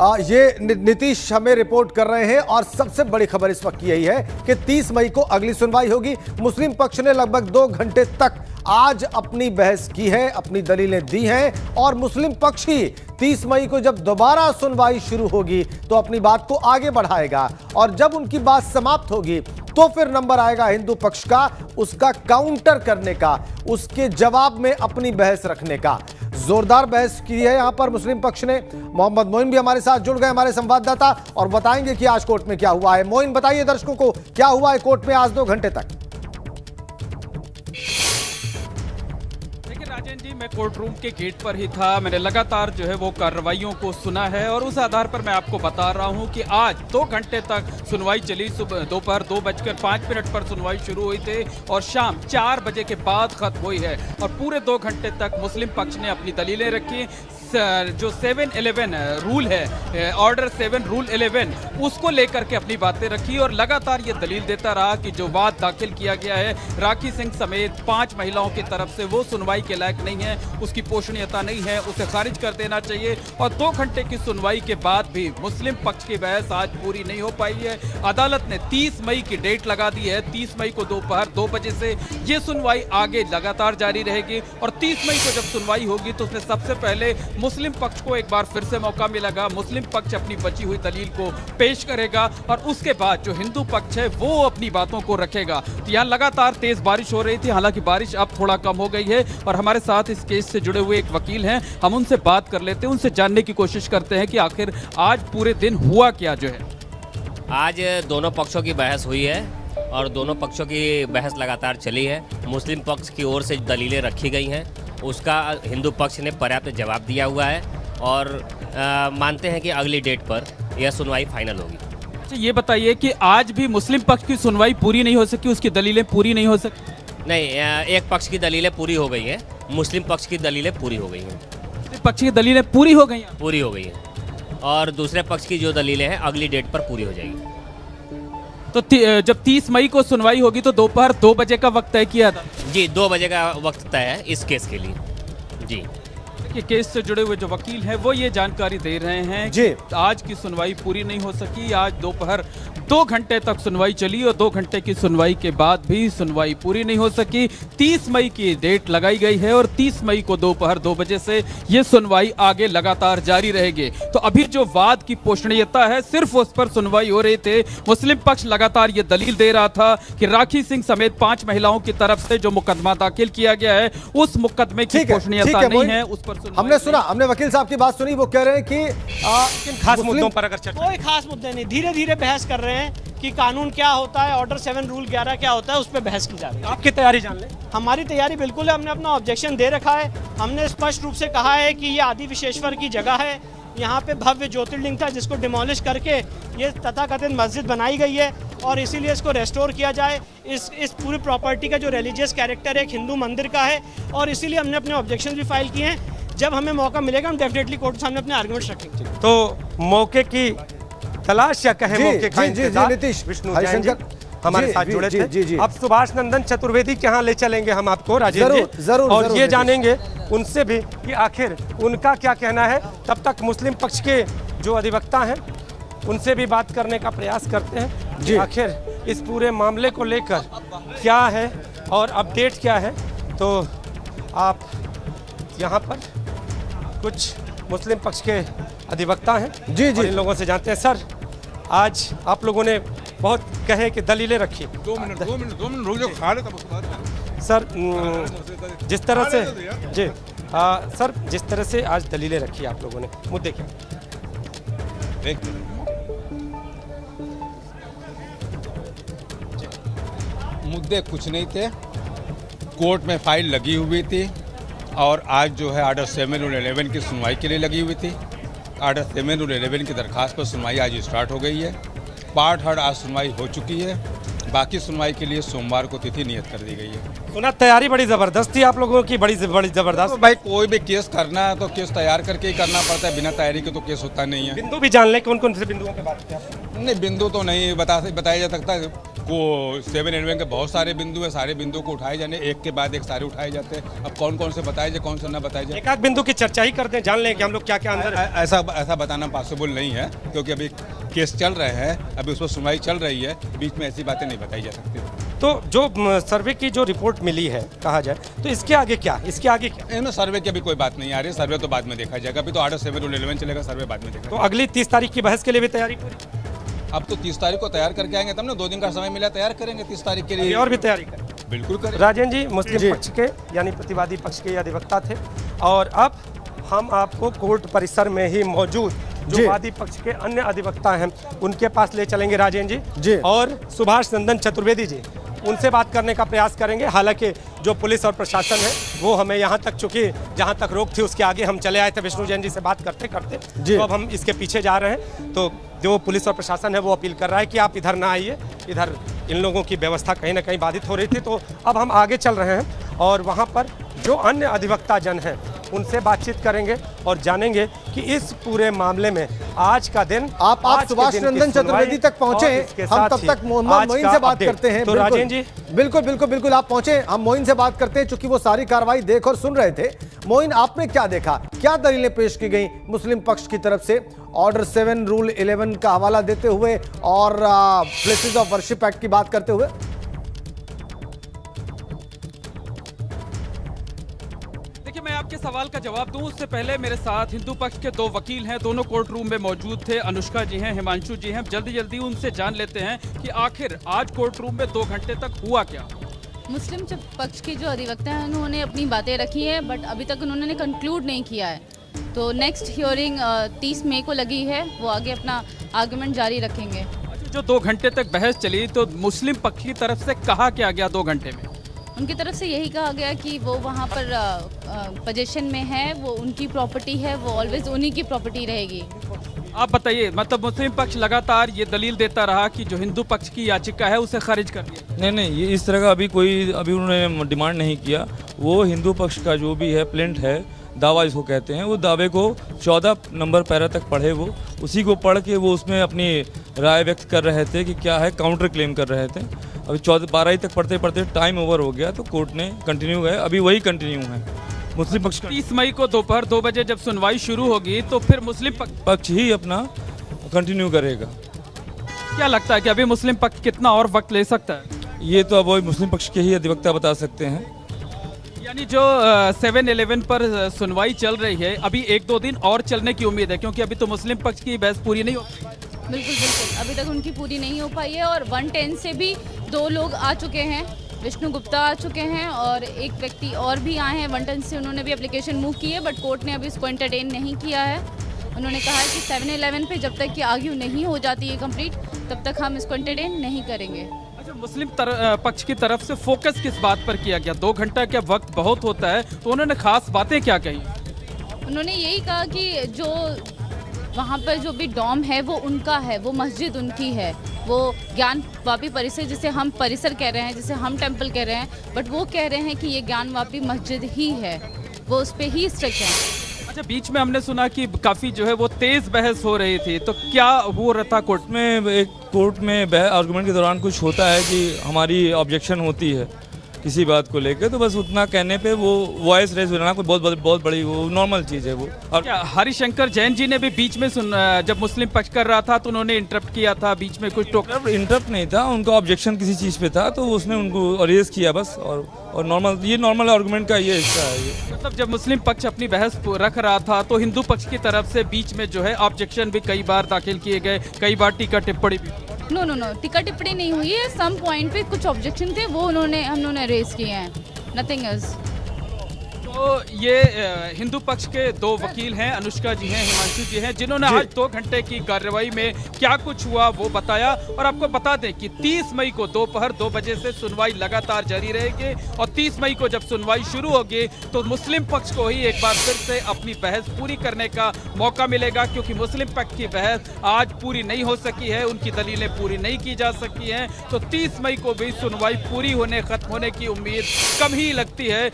ये नीतीश हमें रिपोर्ट कर रहे हैं और सबसे बड़ी खबर इस वक्त यही है कि 30 मई को अगली सुनवाई होगी। मुस्लिम पक्ष ने लगभग 2 घंटे तक आज अपनी बहस की है, अपनी दलीलें दी हैं और मुस्लिम पक्ष ही 30 मई को जब दोबारा सुनवाई शुरू होगी तो अपनी बात को आगे बढ़ाएगा और जब उनकी बात समाप्त होगी तो फिर नंबर आएगा हिंदू पक्ष का, उसका काउंटर करने का, उसके जवाब में अपनी बहस रखने का। जोरदार बहस की है यहां पर मुस्लिम पक्ष ने। मोहम्मद मोइन भी हमारे साथ जुड़ गए, हमारे संवाददाता, और बताएंगे कि आज कोर्ट में क्या हुआ है। मोइन, बताइए दर्शकों को क्या हुआ है कोर्ट में आज 2 घंटे तक। राजन जी, मैं कोर्ट रूम के गेट पर ही था। मैंने लगातार जो है वो कार्रवाइयों को सुना है और उस आधार पर मैं आपको बता रहा हूं कि आज 2 घंटे तक सुनवाई चली। सुबह दोपहर 2:05 पर सुनवाई शुरू हुई थी और शाम 4 बजे के बाद खत्म हुई है और पूरे 2 घंटे तक मुस्लिम पक्ष ने अपनी दलीलें रखी। जो 7-11 रूल है, ऑर्डर 7 रूल 11, उसको लेकर के अपनी बातें रखी और लगातार ये दलील देता रहा कि जो वाद दाखिल किया गया है राखी सिंह समेत 5 महिलाओं की तरफ से, वो सुनवाई के लायक नहीं है, उसकी पोषणीयता नहीं है, उसे खारिज कर देना चाहिए। और 2 घंटे की सुनवाई के बाद भी मुस्लिम पक्ष की बहस आज पूरी नहीं हो पाई है। अदालत ने 30 मई की डेट लगा दी है। 30 मई को दोपहर 2 बजे से ये सुनवाई आगे लगातार जारी रहेगी और 30 मई को जब सुनवाई होगी तो उसमें सबसे पहले मुस्लिम पक्ष को एक बार फिर से मौका मिलेगा। मुस्लिम पक्ष अपनी बची हुई दलील को पेश करेगा और उसके बाद जो हिंदू पक्ष है वो अपनी बातों को रखेगा। तो यहाँ लगातार तेज बारिश हो रही थी, हालांकि बारिश अब थोड़ा कम हो गई है और हमारे साथ इस केस से जुड़े हुए एक वकील हैं, हम उनसे बात कर लेते हैं, उनसे जानने की कोशिश करते हैं कि आखिर आज पूरे दिन हुआ क्या जो है। आज दोनों पक्षों की बहस हुई है और दोनों पक्षों की बहस लगातार चली है। मुस्लिम पक्ष की ओर से दलीलें रखी गई हैं, उसका हिंदू पक्ष ने पर्याप्त जवाब दिया हुआ है और मानते हैं कि अगली डेट पर यह सुनवाई फाइनल होगी। अच्छा, ये बताइए कि आज भी मुस्लिम पक्ष की सुनवाई पूरी नहीं हो सकी, उसकी दलीलें पूरी नहीं हो सकी? नहीं, एक पक्ष की दलीलें पूरी हो गई हैं, मुस्लिम पक्ष की दलीलें पूरी हो गई हैं। पक्ष की दलीलें पूरी हो गई हैं? पूरी हो गई हैं और दूसरे पक्ष की जो दलीलें हैं अगली डेट पर पूरी हो जाएगी। तो जब 30 मई को सुनवाई होगी तो दोपहर 2 बजे का वक्त तय किया था? जी, 2 बजे का वक्त तय है इस केस के लिए। जी, कि केस से जुड़े हुए जो वकील हैं वो ये जानकारी दे रहे हैं कि आज की सुनवाई पूरी नहीं हो सकी। आज दोपहर 2 घंटे तक सुनवाई चली और 2 घंटे की सुनवाई के बाद भी सुनवाई पूरी नहीं हो सकी। 30 मई की डेट लगाई गई है और 30 मई को दोपहर 2 बजे से ये सुनवाई आगे लगातार जारी रहेगी। तो अभी जो वाद की पोषणीयता है सिर्फ उस पर सुनवाई हो रही थी। मुस्लिम पक्ष लगातार ये दलील दे रहा था कि राखी सिंह समेत 5 महिलाओं की तरफ से जो मुकदमा दाखिल किया गया है उस मुकदमे की पोषणीयता नहीं है, उस पर हमने सुना, हमने वकील साहब की बात सुनी। वो कह रहे हैं कि खास मुद्दों पर अगर चर्चा, कोई खास मुद्दे नहीं, धीरे धीरे बहस कर रहे हैं कि कानून क्या होता है, ऑर्डर 7 रूल 11 क्या होता है, उस पर बहस की जा रही है। आपकी तैयारी जान लें। हमारी तैयारी बिल्कुल है, हमने अपना ऑब्जेक्शन दे रखा है। हमने स्पष्ट रूप से कहा है कि ये आदि विश्वेश्वर की जगह है, यहाँ पे भव्य ज्योतिर्लिंग था जिसको डिमोलिश करके ये तथाकथित मस्जिद बनाई गई है और इसीलिए इसको रेस्टोर किया जाए। इस पूरी प्रॉपर्टी का जो रिलीजियस कैरेक्टर है एक हिंदू मंदिर का है और इसीलिए हमने अपने ऑब्जेक्शन भी फाइल किए हैं। जब हमें मौका मिलेगा हम डेफिनेटली कोर्ट के सामने अपने आर्गुमेंट्स रखेंगे। तो मौके की तलाश या कहें मौके का इंतजार, नीतीश विष्णु जैन जी हमारे साथ जुड़े थे। अब सुभाष नंदन चतुर्वेदी के यहाँ ले चलेंगे हम आपको राजेंद्र जी, जरूर, और जरूर, ये जानेंगे उनसे भी कि आखिर उनका क्या कहना है। तब तक मुस्लिम पक्ष के जो अधिवक्ता हैं उनसे भी बात करने का प्रयास करते हैं कि आखिर इस पूरे मामले को लेकर क्या है और अपडेट क्या है। तो आप यहाँ पर कुछ मुस्लिम पक्ष के अधिवक्ता हैं, जी, इन लोगों से जानते हैं। सर, आज आप लोगों ने बहुत कहे कि दलीलें रखी। 2 मिनट रुक जाओ, खा ले तब उसके बाद। सर, जिस तरह से जी सर, जिस तरह से आज दलीलें रखी आप लोगों ने, मुद्दे क्या? एक मुद्दे कुछ नहीं थे, कोर्ट में फाइल लगी हुई थी और आज जो है ऑर्डर 7 और 11 की सुनवाई के लिए लगी हुई थी। ऑर्डर 7 और 11 की दरखास्त पर सुनवाई आज स्टार्ट हो गई है। पार्ट हर आज सुनवाई हो चुकी है, बाकी सुनवाई के लिए सोमवार को तिथि नियत कर दी गई है। सुना तैयारी बड़ी ज़बरदस्त थी आप लोगों की, बड़ी जबरदस्त। तो भाई कोई भी केस करना है तो केस तैयार करके ही करना पड़ता है, बिना तैयारी के तो केस होता नहीं है। बिंदु भी जान लें, कौन कौन से बिंदुओं पे बात की आपने? नहीं, बिंदु तो नहीं बताया जा सकता है। को 7-11 के बहुत सारे बिंदु हैं, सारे बिंदु को उठाए जाने, एक के बाद एक सारे उठाए जाते हैं। अब कौन कौन से बताए जाए, कौन से ना बताए जाए, एक आध बिंदु की चर्चा ही करते हैं, जान लें कि हम लोग क्या क्या अंदर ऐसा बताना पॉसिबल नहीं है, क्योंकि अभी केस चल रहे हैं, अभी उस पर सुनवाई चल रही है, बीच में ऐसी बातें नहीं बताई जा सकती। तो जो सर्वे की जो रिपोर्ट मिली है कहा जाए तो इसके आगे क्या, इसके आगे क्या? ना सर्वे की अभी कोई बात नहीं आ रही, सर्वे तो बाद में देखा जाएगा, अभी तो ऑर्डर 7 रूल 11 चलेगा, सर्वे बाद में देखा। तो अगली 30 तारीख की बहस के लिए भी तैयारी पूरी? अब तो 30 तारीख को तैयार करके आएंगे, तब ना 2 दिन का समय मिला, तैयार करेंगे 30 तारीख के लिए। और भी तैयारी करें, बिल्कुल करें। राजेंद्र जी मुस्लिम पक्ष के यानी प्रतिवादी पक्ष के अधिवक्ता थे, और अब हम आपको कोर्ट परिसर में ही मौजूद जो वादी पक्ष के अन्य अधिवक्ता हैं उनके पास ले चलेंगे राजेंद्र जी, और सुभाष नंदन चतुर्वेदी जी, उनसे बात करने का प्रयास करेंगे। हालांकि जो पुलिस और प्रशासन है वो हमें यहाँ तक, चूंकि जहाँ तक रोक थी उसके आगे हम चले आए थे विष्णु जैन जी से बात करते करते, तो अब हम इसके पीछे जा रहे हैं। तो जो पुलिस और प्रशासन है वो अपील कर रहा है कि आप इधर ना आइए, इधर इन लोगों की व्यवस्था कहीं ना कहीं बाधित हो रही थी। तो अब हम आगे चल रहे हैं और वहाँ पर जो अन्य अधिवक्ता जन हैं उनसे बातचीत करेंगे और जानेंगे कि इस पूरे मामले में आज का दिन, आप सुभाष नंदन चतुर्वेदी तक पहुंचे, हम तब तक मोहम्मद मोइन से बात करते हैं। तो राजेंद्र जी बिल्कुल आप पहुंचे, हम मोइन से बात करते हैं, चूंकि वो सारी कार्रवाई देख और सुन रहे थे। मोइन, आपने क्या देखा, क्या दलीलें पेश की गई मुस्लिम पक्ष की तरफ से ऑर्डर 7 रूल 11 का हवाला देते हुए और प्लेसेस ऑफ वर्शिप एक्ट की बात करते हुए? मैं आपके सवाल का जवाब दूं उससे पहले मेरे साथ हिंदू पक्ष के 2 वकील हैं, दोनों कोर्ट रूम में मौजूद थे। अनुष्का जी हैं, हिमांशु जी हैं। जल्दी उनसे जान लेते हैं कि आखिर आज कोर्ट रूम में 2 घंटे तक हुआ क्या। मुस्लिम पक्ष के जो अधिवक्ता हैं उन्होंने अपनी बातें रखी हैं, बट अभी तक उन्होंने कंक्लूड नहीं किया है। तो नेक्स्ट हियरिंग 30 मई को लगी है, वो आगे अपना आर्गुमेंट जारी रखेंगे। जो 2 घंटे तक बहस चली, तो मुस्लिम पक्ष की तरफ से कहा क्या गया 2 घंटे में? उनकी तरफ से यही कहा गया कि वो वहाँ पर पोजीशन में है, वो उनकी प्रॉपर्टी है, वो ऑलवेज उन्हीं की प्रॉपर्टी रहेगी। आप बताइए, मतलब मुस्लिम पक्ष लगातार ये दलील देता रहा कि जो हिंदू पक्ष की याचिका है उसे खारिज कर दिया। नहीं, ये इस तरह का अभी उन्होंने डिमांड नहीं किया। वो हिंदू पक्ष का जो भी है प्लेंट है, दावा इसको कहते हैं, वो दावे को 14 नंबर पैरा तक पढ़े, वो उसी को पढ़ के वो उसमें अपनी राय व्यक्त कर रहे थे कि क्या है, काउंटर क्लेम कर रहे थे। अभी 12 तक पढ़ते टाइम ओवर हो गया, तो कोर्ट ने कंटिन्यू गए, अभी वही कंटिन्यू है मुस्लिम पक्ष का। 30 मई को दोपहर 2 बजे जब सुनवाई शुरू होगी तो फिर मुस्लिम पक्ष ही अपना कंटिन्यू करेगा। क्या लगता है कि अभी मुस्लिम पक्ष कितना और वक्त ले सकता है? ये तो अब वही मुस्लिम पक्ष के ही अधिवक्ता बता सकते हैं। यानी जो 7-11 पर सुनवाई चल रही है, अभी 1-2 दिन और चलने की उम्मीद है, क्योंकि अभी तो मुस्लिम पक्ष की बहस पूरी नहीं हो पाई। बिल्कुल अभी तक उनकी पूरी नहीं हो पाई है, और 110 से भी 2 लोग आ चुके हैं, विष्णु गुप्ता आ चुके हैं और एक व्यक्ति और भी आए हैं 110 से, उन्होंने भी एप्लीकेशन मूव की है, बट कोर्ट ने अभी इसको एंटरटेन नहीं किया है। उन्होंने कहा है कि 7-11 पे जब तक कि आर्ग्यू नहीं हो जाती है कंप्लीट, तब तक हम इसको एंटरटेन नहीं करेंगे। अच्छा, मुस्लिम पक्ष की तरफ से फोकस किस बात पर किया गया? 2 घंटा क्या वक्त बहुत होता है, तो उन्होंने खास बातें क्या कही? उन्होंने यही कहा कि जो वहाँ पर जो भी डॉम है वो उनका है, वो मस्जिद उनकी है, वो ज्ञानवापी परिसर जिसे हम परिसर कह रहे हैं, जिसे हम टेंपल कह रहे हैं, बट वो कह रहे हैं कि ये ज्ञानवापी मस्जिद ही है, वो उस पर ही स्ट्रिक्ट है। अच्छा, बीच में हमने सुना कि काफ़ी जो है वो तेज़ बहस हो रही थी, तो क्या हो रहा था कोर्ट में? एक कोर्ट में आर्गुमेंट के दौरान कुछ होता है कि हमारी ऑब्जेक्शन होती है किसी बात को लेकर, तो बस उतना कहने पे वो वॉइस रेज होना कोई बहुत बड़ी वो नॉर्मल चीज़ है वो। और क्या हरिशंकर जैन जी ने भी बीच में जब मुस्लिम पक्ष कर रहा था तो उन्होंने इंटरप्ट किया था, बीच में कुछ इंटरप्ट नहीं था, उनका ऑब्जेक्शन किसी चीज़ पे था, तो उसने उनको रेज किया बस। और नॉर्मल आर्गुमेंट का ये हिस्सा है ये। मतलब जब मुस्लिम पक्ष अपनी बहस रख रहा था तो हिंदू पक्ष की तरफ से बीच में जो है ऑब्जेक्शन भी कई बार दाखिल किए गए, कई बार टीका टिप्पणी भी। नो टीका टिप्पणी नहीं हुई है, सम पॉइंट पे कुछ ऑब्जेक्शन थे, वो हमने रेज किए हैं, नथिंग एल्स। तो ये हिंदू पक्ष के 2 वकील हैं, अनुष्का जी हैं, हिमांशु जी हैं, जिन्होंने आज 2 घंटे की कार्रवाई में क्या कुछ हुआ वो बताया। और आपको बता दें कि 30 मई को दोपहर 2 बजे से सुनवाई लगातार जारी रहेगी, और 30 मई को जब सुनवाई शुरू होगी तो मुस्लिम पक्ष को ही एक बार फिर से अपनी बहस पूरी करने का मौका मिलेगा, क्योंकि मुस्लिम पक्ष की बहस आज पूरी नहीं हो सकी है, उनकी दलीलें पूरी नहीं की जा सकी हैं। तो 30 मई को भी सुनवाई पूरी होने, खत्म होने की उम्मीद कम ही लगती है।